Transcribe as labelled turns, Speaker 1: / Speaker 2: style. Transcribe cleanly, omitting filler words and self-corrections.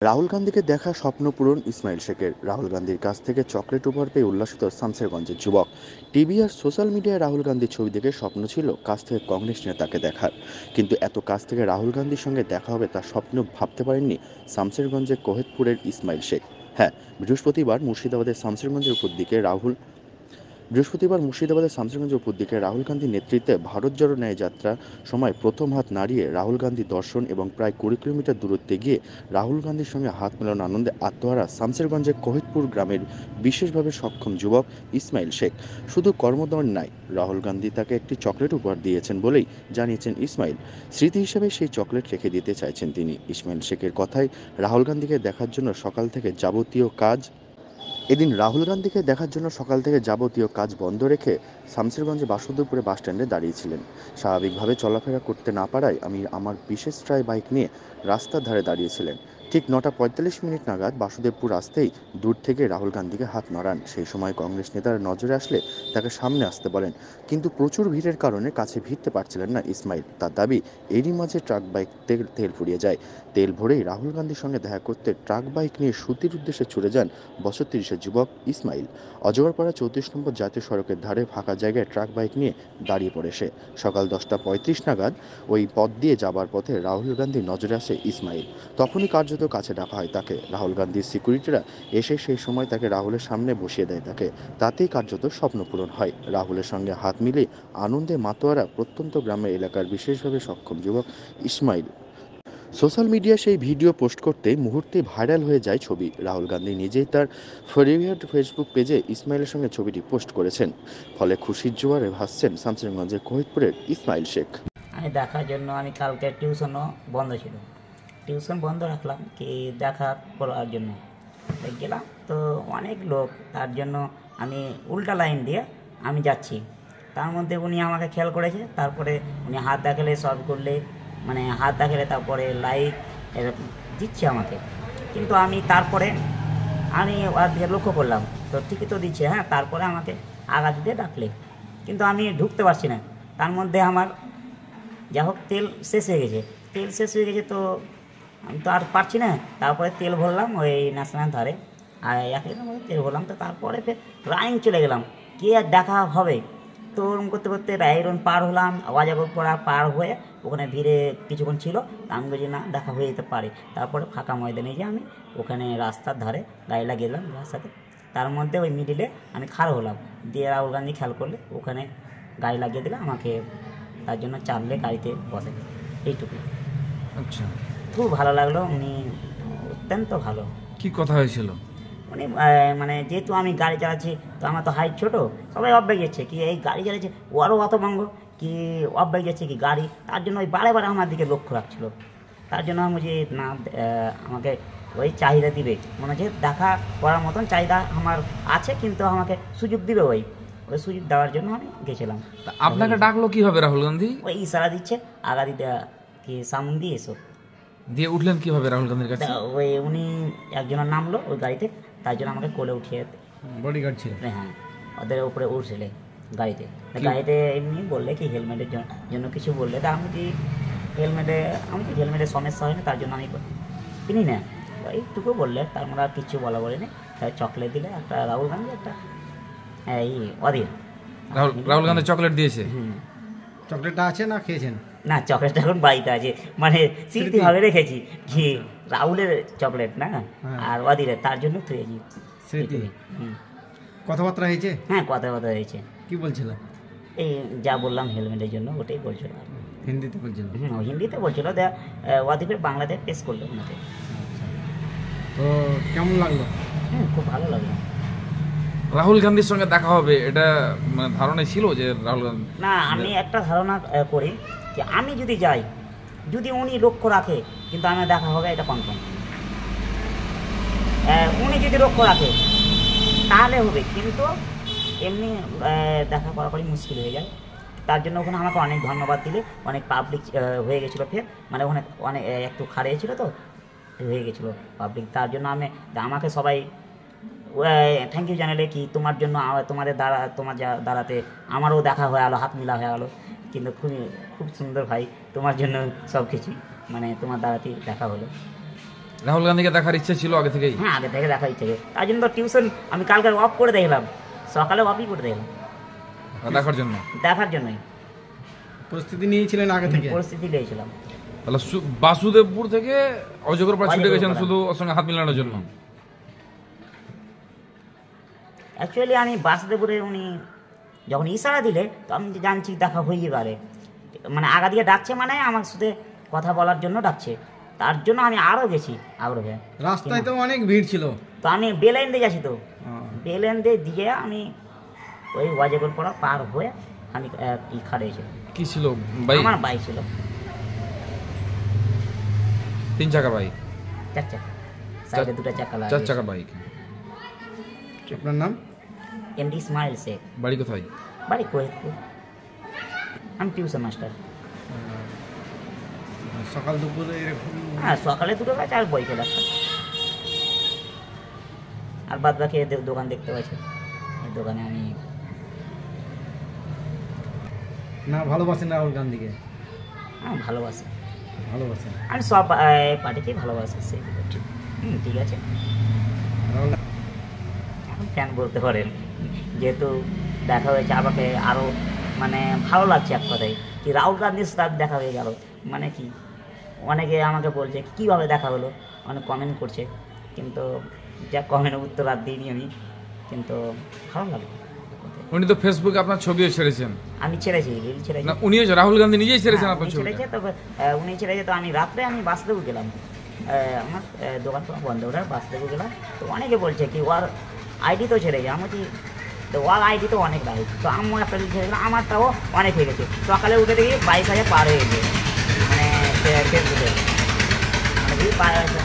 Speaker 1: রাহুল গান্ধীকে দেখা স্বপ্ন পূরণ ইসমাইল শেখের। রাহুল গান্ধীর কাছ থেকে চকলেট উপহার পেয়ে উল্লাসিত শামসেরগঞ্জের যুবক। টিভি আর সোশ্যাল মিডিয়ায় রাহুল গান্ধীর ছবি দেখে স্বপ্ন ছিল কাছ থেকে কংগ্রেস নেতাকে দেখার, কিন্তু এত কাছ থেকে রাহুল গান্ধীর সঙ্গে দেখা হবে তার স্বপ্ন ভাবতে পারেননি শামসেরগঞ্জের কোহেতপুরের ইসমাইল শেখ। হ্যাঁ, বৃহস্পতিবার মুর্শিদাবাদের শামসেরগঞ্জের উপর দিকে শামসেরগঞ্জের উপর দিকে রাহুল গান্ধীর নেতৃত্বে ভারত জোড়ো ন্যায় যাত্রার সময় প্রথম হাত নাড়িয়ে রাহুল গান্ধী দর্শন এবং প্রায় 20 কিলোমিটার দূরত্বে গিয়ে রাহুল গান্ধীর সঙ্গে হাত মেলানোর আনন্দে আত্মহারা শামসেরগঞ্জের কোহিতপুর গ্রামের বিশেষভাবে সক্ষম যুবক ইসমাইল শেখ। শুধু কর্মদণ্ড নয়, রাহুল গান্ধী তাকে একটি চকলেট উপহার দিয়েছেন বলেই জানিয়েছেন ইসমাইল। স্মৃতি হিসেবে সেই চকলেট রেখে দিতে চাইছেন তিনি। ইসমাইল শেখের কথায়, রাহুল গান্ধীকে দেখার জন্য সকাল থেকে যাবতীয় কাজ বন্ধ রেখে শামসেরগঞ্জে বাসুদেবপুরে বাসস্ট্যান্ডে দাঁড়িয়েছিলেন। স্বাভাবিকভাবে চলাফেরা করতে না পারায় আমি আমার বিশেষ ট্রাই বাইক নিয়ে রাস্তার ধারে দাঁড়িয়েছিলেন। ঠিক 9টা 45 মিনিট নাগাদ বাসুদেবপুর আসতেই দূর থেকে রাহুল গান্ধীকে হাত নাড়ান। সেই সময় কংগ্রেস নেতার নজরে আসলে তাকে সামনে আসতে বলেন, কিন্তু প্রচুর ভিড়ের কারণে কাছে ভিড়তে পারছিলেন না ইসমাইল। তার দাবি, এরই মাঝে ট্রাক বাইক তেল ফুরিয়ে যায়। তেল ভরেই রাহুল গান্ধীর সঙ্গে দেখা করতে ট্রাক বাইক নিয়ে সুতির উদ্দেশ্যে ছুটে যান বছর 30-এর যুবক ইসমাইল। অজগরপাড়া 34 নম্বর জাতীয় সড়কের ধারে ফাঁকা জায়গায় ট্রাক বাইক নিয়ে দাঁড়িয়ে পড়ে সে। সকাল 10টা 35 নাগাদ ওই পথ দিয়ে যাবার পথে রাহুল গান্ধীর নজরে আসে ইসমাইল। তখনই কার্যত কাছে ডাকা হয় তাকে। রাহুল গান্ধীর সিকিউরিটিরা এসে সেই সময় তাকে রাহুলের সামনে বসিয়ে দেয় তাকে। তাতেই কার্যত স্বপ্ন পূরণ হয়। রাহুলের সঙ্গে হাত মিলিয়ে আনন্দে মাতোয়ারা প্রত্যন্ত গ্রামের এলাকার বিশেষভাবে সক্ষম যুবক ইসমাইল। সোশ্যাল মিডিয়ায় সেই ভিডিও পোস্ট করতেই মুহূর্তে ভাইরাল হয়ে যায় ছবি। রাহুল গান্ধী নিজেই তার ফেসবুক পেজে ইসমাইলের সঙ্গে ছবিটি পোস্ট করেছেন। ফলে খুশির জোয়ারে ভাসছেন শামসেরগঞ্জের কোহিতপুরের ইসমাইল শেখ।
Speaker 2: আমি দেখার জন্য আমি কালকে টিউশনও বন্ধ ছিল, টিউশন বন্ধ রাখলাম কি দেখা করার জন্য গেলাম। তো অনেক লোক, তার জন্য আমি উল্টা লাইন দিয়ে আমি যাচ্ছি। তার মধ্যে উনি আমাকে খেয়াল করেছে। তারপরে উনি হাত দেখালে সব করলে, মানে হাত দেখালে তারপরে লাইক দিচ্ছে আমাকে। কিন্তু আমি তারপরে আমি ওর দিকে লক্ষ্য করলাম, তো ঠিকই তো দিচ্ছে। হ্যাঁ, তারপরে আমাকে আগা দিতে ডাকলে, কিন্তু আমি ঢুকতে পারছি না। তার মধ্যে আমার যা হোক তেল শেষ হয়ে গেছে। তো আমি তো আর পারছি না। তারপরে তেল ভরলাম ওই ন্যাশনাল ধারে, আর 1 লিটার মতো তেল ভরলাম। তো তারপরে ফের রাইন চলে গেলাম, কে আর দেখা হবে। তো ওরকম করতে করতে রায়রন পার হলাম, আওয়াজাগর পড়া পার হয়ে ওখানে ভিড়ে কিছুক্ষণ ছিল। তা আমি বলছি না, দেখা হয়ে যেতে পারে। তারপরে ফাঁকা ময়দানে যে আমি ওখানে রাস্তার ধারে গাড়ি লাগিয়ে দিলাম রাস্তাতে। তার মধ্যে ওই মিডিলে আমি খাড়া হলাম, দিয়ে রাহুল গান্ধী খেয়াল করলে ওখানে গাড়ি লাগিয়ে দিলে আমাকে, তার জন্য চাপলে গাড়িতে বসে। এইটুকু।
Speaker 3: আচ্ছা,
Speaker 2: খুব ভালো লাগলো, উনি অত্যন্ত ভালো।
Speaker 3: কি কথা হয়েছিল?
Speaker 2: উনি মানে যেহেতু আমি গাড়ি চালাচ্ছি, তো আমার তো হাইট ছোটো, সবাই অব্যাগ যাচ্ছে কি এই গাড়ি চালাচ্ছে, ওরও অত ভঙ্গ কি অব্যাগ যাচ্ছে কি গাড়ি। তার জন্য ওই বারে বারে আমার দিকে লক্ষ্য রাখছিল। তার জন্য আমি যে না, আমাকে ওই চাহিদা দিবে, মনে হচ্ছে দেখা করার মতন চাহিদা আমার আছে, কিন্তু আমাকে সুযোগ দিবে। ওই ওই সুযোগ দেওয়ার জন্য আমি গেছিলাম।
Speaker 3: তা আপনাকে ডাকলো কিভাবে রাহুল গান্ধী?
Speaker 2: ওই ইশারা দিচ্ছে, আগা দিতে কি সামন দিয়ে এসো।
Speaker 3: দিয়ে উঠলেন কিভাবে রাহুল গান্ধীর কাছে?
Speaker 2: ওই উনি একজনের নামলো ওই গাড়িতে, তার জন্য আমাকে কোলে উঠিয়ে,
Speaker 3: বডিগার্ড ছিল?
Speaker 2: হ্যাঁ, ওদের উপরে উঠছিলে গাড়িতে। গাড়িতে এমনি বললে কি হেলমেটের জন্য কিছু বললে, তা আমি কি হেলমেটের সমস্যা হয় না, তার জন্য আমি কিনি না। এইটুকু বললে, তার মানে আর কিছু বলা বলেনি। তাই চকলেট দিলে, একটা রাহুল গান্ধী, একটা এই অধীর।
Speaker 3: রাহুল গান্ধী চকলেট দিয়েছে?
Speaker 4: চকলেটটা আছে না খেয়েছেন?
Speaker 2: না, চকলেটটা এখন বাড়িতে আছে, মানে স্মৃতিভাবে রেখেছি কি রাহুলের চকলেট না আর অধীরের, তার জন্য থুয়েছি
Speaker 4: স্মৃতি। কথাবার্তা হয়েছে?
Speaker 2: হ্যাঁ, কথাবার্তা হয়েছে।
Speaker 4: কি বলছিল?
Speaker 2: এই যা বললাম হেলমেটের জন্য, ওটাই বলছিল।
Speaker 4: হিন্দিতে বলছিল?
Speaker 2: হিন্দিতে বলছিল। অধীরের বাংলাতে পেশ করলো ওনাকে।
Speaker 4: তো কেমন লাগলো?
Speaker 2: খুব ভালো লাগলো।
Speaker 3: রাহুল গান্ধীর সঙ্গে দেখা হবে এটা মানে ধারণা ছিল যে রাহুল গান্ধী?
Speaker 2: না, আমি একটা ধারণা করি যে আমি যদি যাই, যদি উনি লক্ষ্য রাখে, কিন্তু আমার দেখা হবে, এটা কনফার্ম। উনি যদি লক্ষ্য রাখে তাহলে হবে, কিন্তু এমনি দেখা করাকরি মুশকিল হয়ে যায়। তার জন্য ওখানে আমাকে অনেক ধন্যবাদ দিলে, অনেক পাবলিক হয়ে গেছিলো ফের, মানে ওখানে অনেক একটু খাড়িয়ে ছিল, তো হয়ে গেছিলো পাবলিক। তার জন্য আমাকে সবাই থ্যাংক ইউ জানালে কি তোমার জন্য, তোমার দ্বারাতে আমারও দেখা হয়ে গেলো, হাত মিলা হয়ে গেলো। কিন্তু খুব সুন্দর ভাই, তোমার জন্য সব কিছু, মানে তোমার দ্বারাতেই দেখা হলো।
Speaker 3: রাহুল গান্ধীকে দেখার ইচ্ছে ছিল আগে থেকেই?
Speaker 2: হ্যাঁ, আগে থেকে দেখা ইচ্ছে। তার জন্য তো টিউশন আমি কালকে অফ করে দেখলাম, সকালে অফই করে দেখলাম
Speaker 3: দেখার জন্য।
Speaker 2: দেখার জন্যই
Speaker 4: প্রস্তুতি নিয়েছিলেন আগে থেকে?
Speaker 2: পরিস্থিতি নিয়েছিলাম।
Speaker 3: তাহলে বাসুদেবপুর থেকে অজগরপাড়া ছুটে গেছেন
Speaker 2: অজগরপাড়া।
Speaker 3: শুধু ওর সঙ্গে হাত মিলানোর জন্য?
Speaker 2: অ্যাকচুয়ালি আমি বাসুদেবপুরে উনি যখন ইশারা দিলে তো আমি জানছি দেখা হয়ে পারে, মানে আগা দিয়ে ডাকছে মানে আমার সাথে কথা বলার জন্য ডাকছে, তার জন্য আমি আরও গেছি আগ্রহে।
Speaker 4: রাস্তায় তো অনেক ভিড় ছিল।
Speaker 2: তো আমি বেলাইন দিয়ে যাচ্ছি, তো বেলাইন দিয়ে আমি ওই অজগরপাড়া পার হয়ে আমি খাড়ে হয়েছিলাম।
Speaker 3: কি ছিল বাইক?
Speaker 2: আমার বাইক ছিল
Speaker 3: 3 চাকা বাইক?
Speaker 2: 4 চাকা, সাইডে 2টা চাকা
Speaker 3: 4 চাকা বাইক।
Speaker 4: আপনার নাম?
Speaker 2: এমডি ইসমাইল শেখ।
Speaker 3: বাড়ি কোথায়?
Speaker 2: বাড়ি কোহেতপুর। আমি টিউশন মাস্টার।
Speaker 4: সকাল দুপুরে এরকম?
Speaker 2: হ্যাঁ, সকালে 2টো ব্যাচ আর বইকেল একটা, আর বাদ বাকি দোকান দেখতে পাচ্ছি, এই দোকানে আমি।
Speaker 4: না ভালোবাসেন রাহুল গান্ধীকে?
Speaker 2: হ্যাঁ, ভালোবাসি।
Speaker 4: ভালোবাসেন?
Speaker 2: আমি সব পার্টিকেই ভালোবাসি, সেই ঠিক আছে।
Speaker 4: রাহুল
Speaker 2: এখন ফ্যান বলতে পারেন, যেহেতু দেখা হয়েছে আমাকে আরও মানে ভালো লাগছে এক কথায়, কি রাহুল গান্ধীর সাথে দেখা হয়ে গেল মানে কি। অনেকে আমাকে বলছে কীভাবে দেখা হলো, অনেক কমেন্ট করছে, কিন্তু যা কমেন্টের উত্তর আর দিইনি আমি, কিন্তু ভালো লাগলো।
Speaker 3: উনি তো ফেসবুকে আপনার ছবিও ছেড়েছেন।
Speaker 2: আমি ছেড়েছি, রিল ছেড়েছি।
Speaker 3: না, উনিও রাহুল গান্ধী নিজেই ছেড়েছেন
Speaker 2: হ্যাঁ,
Speaker 3: আপনার
Speaker 2: উনি
Speaker 3: ছবিটা?
Speaker 2: ছেড়েছে, তবে উনি ছেড়েছে, তো আমি রাত্রে আমি বাসদেবু গেলাম, আমার দোকান টোকান বন্ধ করে বাসদেবু গেলাম। তো অনেকে বলছে কি ওর আইডি তো ছেড়েছে, আমি কি, তো ওর আইডি তো অনেক লাইক, তো আমার একটা রিল ছেড়েছিলাম, আমারটাও অনেক হয়ে গেছে। সকালে উঠে দেখি 22,000 পার হয়ে গেছে, মানে ফেসবুকে, মানে পার হয়েছে।